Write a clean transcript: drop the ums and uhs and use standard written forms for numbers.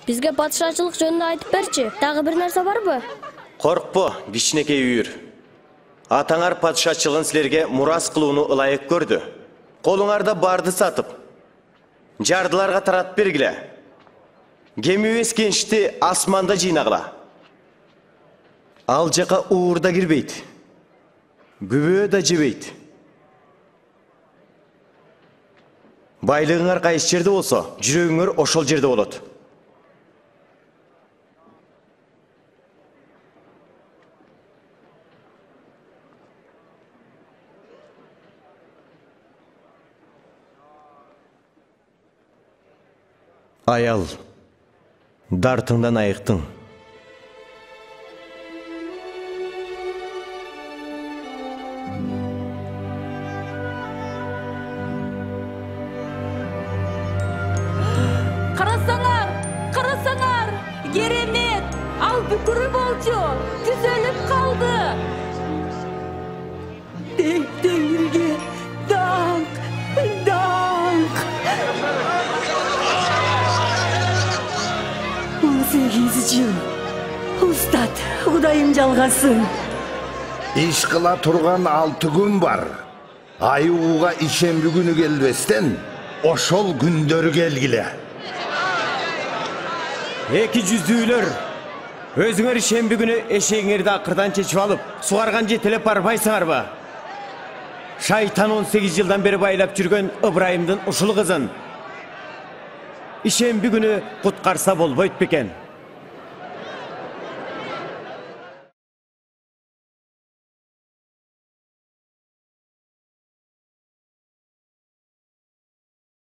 Бизге падышачылык жөнүндө айтып берчи. Дагы бир нерсе барбы? Коркпо, кичинекей үйүр. Атаңар падышачылыгын силерге мурас кылууну ылайык көрдү. Колуңарда барды сатып, жардыларга таратып бергиле. Кемибиз кенчти асманда жыйнагыла. Ал жака уур да кирбейт, күбө да жебейт. Байлыгыңар кайсы жерде болсо, жүрөгүңөр ошол жерде болот. Аял, дартыңдан айыктың. Карасаңар, керемет, ал бүкүрү болчу, түзөлүп калды. Теңирге даңк. 18 жыл. Устат, Кудайым жалгасын. Иш кыла турган 6 күн бар. Айууга ишемби күнү келбестен, ошол күндөр келгиле. Эки жүздүүлөр, өзүңөр ишемби күнү эшегиңерди акырдан чечип алып, сугарган жетелеп барбайсыңарбы? Шайтан 18 жылдан бери байлап жүргөн Ыбрайымдын ушул кызын ишемби күнү куткарса болбойт бекен.